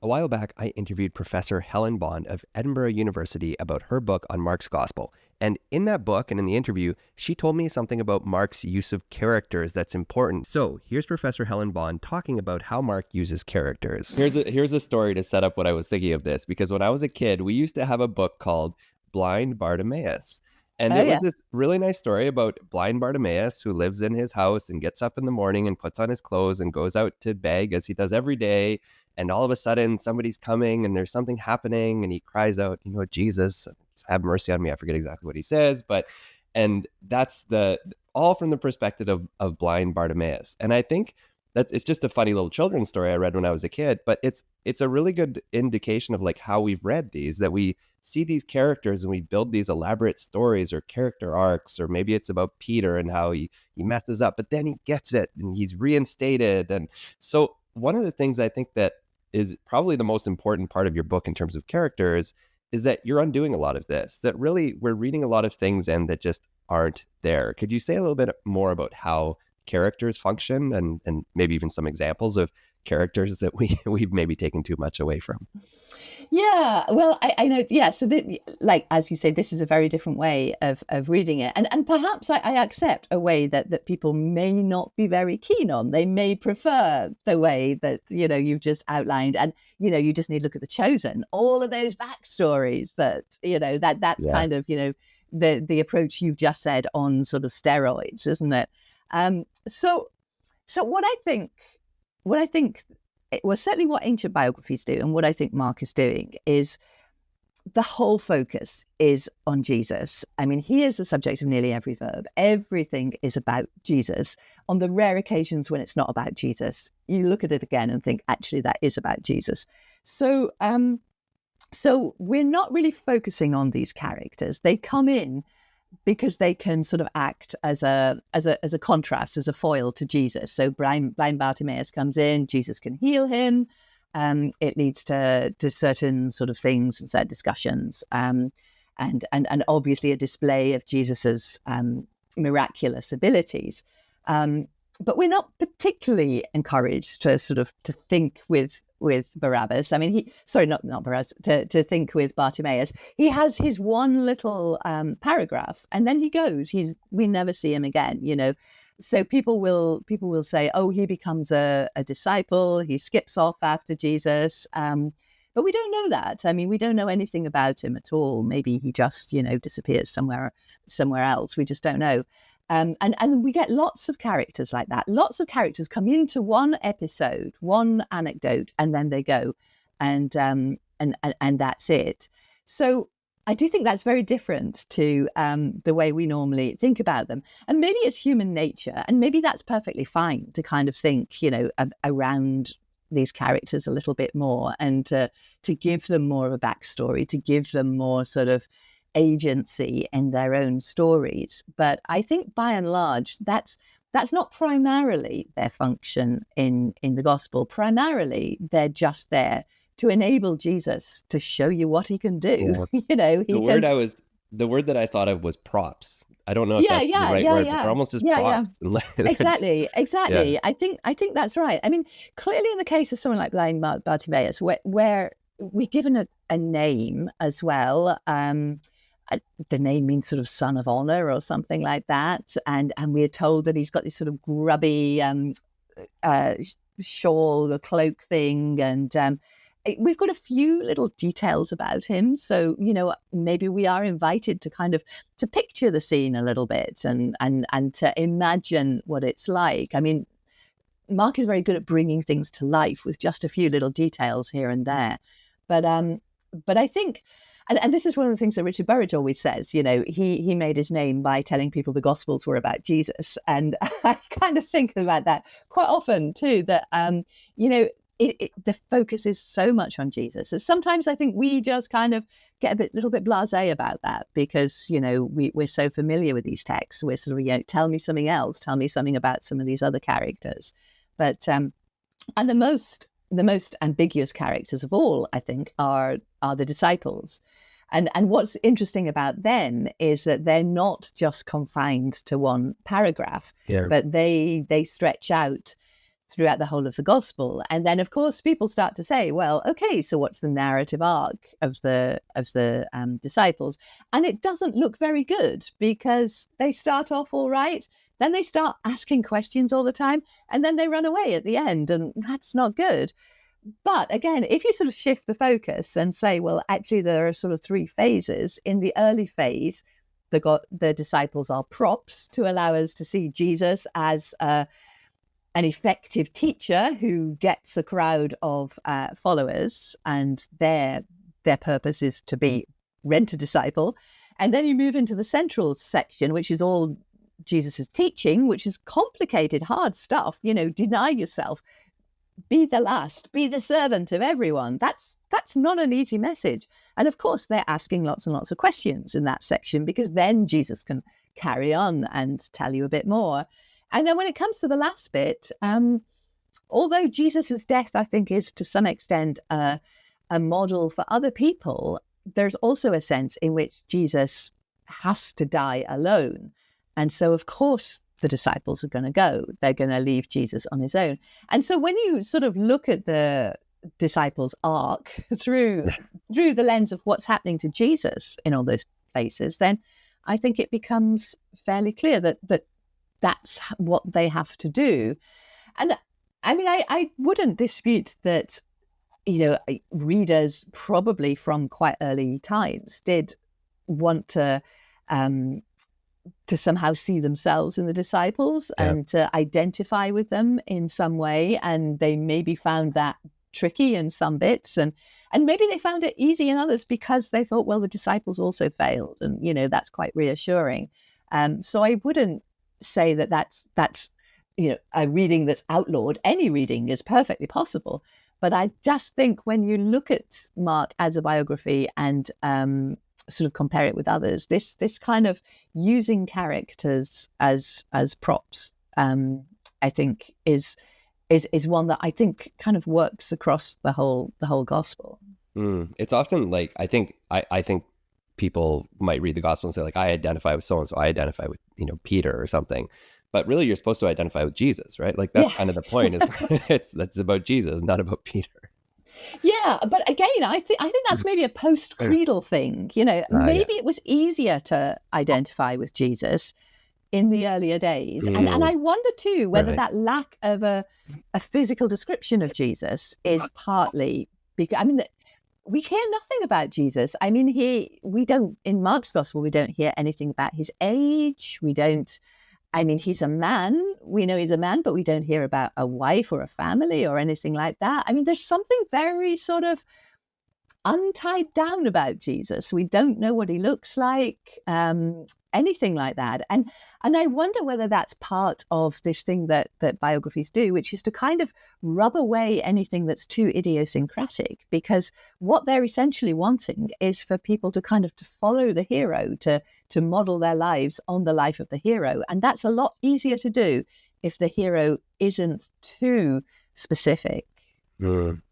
A while back, I interviewed Professor Helen Bond of Edinburgh University about her book on Mark's Gospel. And in that book and in the interview, she told me something about Mark's use of characters that's important. So here's Professor Helen Bond talking about how Mark uses characters. Here's a story to set up what I was thinking of this, because when I was a kid, we used to have a book called Blind Bartimaeus. And it was this really nice story about Blind Bartimaeus, who lives in his house and gets up in the morning and puts on his clothes and goes out to beg as he does every day. And all of a sudden, somebody's coming and there's something happening. And he cries out, Jesus, have mercy on me. I forget exactly what he says. And that's all from the perspective of Blind Bartimaeus. And I think that it's just a funny little children's story I read when I was a kid. But it's a really good indication of like how we've read these, that we see these characters and we build these elaborate stories or character arcs, or maybe it's about Peter and how he messes up, but then he gets it and he's reinstated. And so one of the things I think that is probably the most important part of your book in terms of characters is that you're undoing a lot of this, that really we're reading a lot of things and that just aren't there. Could you say a little bit more about how characters function and maybe even some examples of characters that we've maybe taken too much away from? Yeah, well, I know. Yeah, so like as you say, this is a very different way of reading it, and perhaps I accept a way that people may not be very keen on. They may prefer the way that you've just outlined, and you just need to look at The Chosen, all of those backstories that that's kind of the approach you've just said on sort of steroids, isn't it? So what I think well, certainly what ancient biographies do, and what I think Mark is doing, is the whole focus is on Jesus. I mean, he is the subject of nearly every verb. Everything is about Jesus. On the rare occasions when it's not about Jesus, you look at it again and think, actually, that is about Jesus. So we're not really focusing on these characters. They come in because they can sort of act as a contrast, as a foil to Jesus. So blind Bartimaeus comes in, Jesus can heal him. It leads to certain sort of things and certain discussions, and obviously a display of Jesus's miraculous abilities. But we're not particularly encouraged to think with Barabbas. I mean, not Barabbas, to think with Bartimaeus. He has his one little paragraph, and then he goes. We never see him again. So people will say, oh, he becomes a disciple. He skips off after Jesus. But we don't know that. I mean, we don't know anything about him at all. Maybe he just, disappears somewhere else. We just don't know. And we get lots of characters like that. Lots of characters come into one episode, one anecdote, and then they go, and that's it. So I do think that's very different to the way we normally think about them. And maybe it's human nature, and maybe that's perfectly fine to kind of think, around these characters a little bit more, and to give them more of a backstory, to give them more sort of agency in their own stories. But I think by and large, that's not primarily their function in the gospel. Primarily, they're just there to enable Jesus to show you what he can do. Yeah. The word that I thought of was props. I don't know if that's the right word, but they're almost just props. Yeah. Exactly. Yeah. I think that's right. I mean, clearly in the case of someone like Blind Bartimaeus, where we're given a name as well. The name means sort of son of honor or something like that, and we're told that he's got this sort of grubby shawl or cloak thing, and we've got a few little details about him. So maybe we are invited to kind of to picture the scene a little bit and to imagine what it's like. I mean, Mark is very good at bringing things to life with just a few little details here and there, but I think. And this is one of the things that Richard Burridge always says. He made his name by telling people the Gospels were about Jesus, and I kind of think about that quite often too. That the focus is so much on Jesus. And sometimes I think we just kind of get a little bit blasé about that because we're so familiar with these texts. We're sort of tell me something else, tell me something about some of these other characters. But and the most ambiguous characters of all, I think, are the disciples. And what's interesting about them is that they're not just confined to one paragraph, but they stretch out throughout the whole of the gospel. And then, of course, people start to say, well, okay, so what's the narrative arc of the disciples? And it doesn't look very good, because they start off all right, then they start asking questions all the time, and then they run away at the end, and that's not good. But again, if you sort of shift the focus and say, well, actually, there are sort of three phases. In the early phase, the disciples are props to allow us to see Jesus as an effective teacher who gets a crowd of followers, and their purpose is to be read to disciple. And then you move into the central section, which is all Jesus's teaching, which is complicated, hard stuff. Deny yourself, be the last, be the servant of everyone. That's not an easy message. And of course, they're asking lots and lots of questions in that section, because then Jesus can carry on and tell you a bit more. And then when it comes to the last bit, although Jesus's death, I think, is to some extent a model for other people, there's also a sense in which Jesus has to die alone. And so, of course, the disciples are going to go. They're going to leave Jesus on his own. And so when you sort of look at the disciples' arc through the lens of what's happening to Jesus in all those places, then I think it becomes fairly clear that that's what they have to do. And I mean, I wouldn't dispute that, readers probably from quite early times did want to somehow see themselves in the disciples, and to identify with them in some way. And they maybe found that tricky in some bits, and maybe they found it easy in others, because they thought, well, the disciples also failed, and that's quite reassuring. So I wouldn't say that that's a reading that's outlawed. Any reading is perfectly possible, but I just think when you look at Mark as a biography and sort of compare it with others, this kind of using characters as props, I think is one that I think kind of works across the whole gospel. It's often like, I think people might read the gospel and say, like, I identify with so and so, I identify with Peter or something, but really you're supposed to identify with Jesus, right? Like that's kind of the point. Is that's about Jesus, not about Peter. Yeah, but again, I think that's maybe a post-creedal thing. Maybe it was easier to identify with Jesus in the earlier days, and I wonder too whether that lack of a physical description of Jesus is partly because we hear nothing about Jesus. I mean, we don't, in Mark's gospel, we don't hear anything about his age. We don't. I mean, he's a man. We know he's a man, but we don't hear about a wife or a family or anything like that. I mean, there's something very sort of untied down about Jesus. We don't know what he looks like, anything like that. And I wonder whether that's part of this thing that biographies do, which is to kind of rub away anything that's too idiosyncratic, because what they're essentially wanting is for people to kind of to follow the hero, to model their lives on the life of the hero. And that's a lot easier to do if the hero isn't too specific.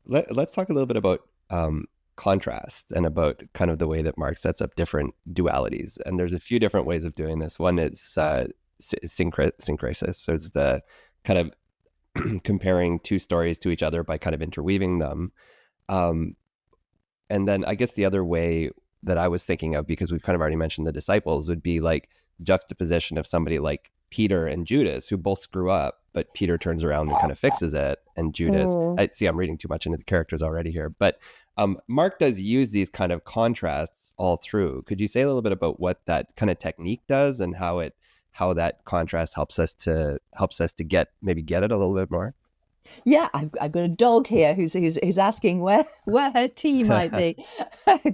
Let's talk a little bit about contrast and about kind of the way that Mark sets up different dualities. And there's a few different ways of doing this. One is synkresis. So it's the kind of comparing two stories to each other by kind of interweaving them. And then I guess the other way that I was thinking of, because we've kind of already mentioned the disciples, would be like juxtaposition of somebody like Peter and Judas, who both screw up, but Peter turns around and kind of fixes it. And Judas, I'm reading too much into the characters already here, but Mark does use these kind of contrasts all through. Could you say a little bit about what that kind of technique does and how that contrast helps us to get it a little bit more? Yeah, I've got a dog here who's asking where her tea might be.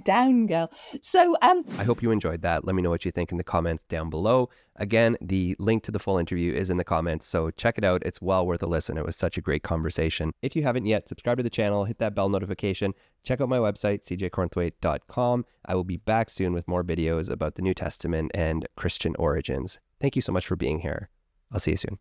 Down, girl. So I hope you enjoyed that. Let me know what you think in the comments down below. Again, the link to the full interview is in the comments, so check it out. It's well worth a listen. It was such a great conversation. If you haven't yet, subscribe to the channel, hit that bell notification, check out my website, cjcornthwaite.com. I will be back soon with more videos about the New Testament and Christian origins. Thank you so much for being here. I'll see you soon.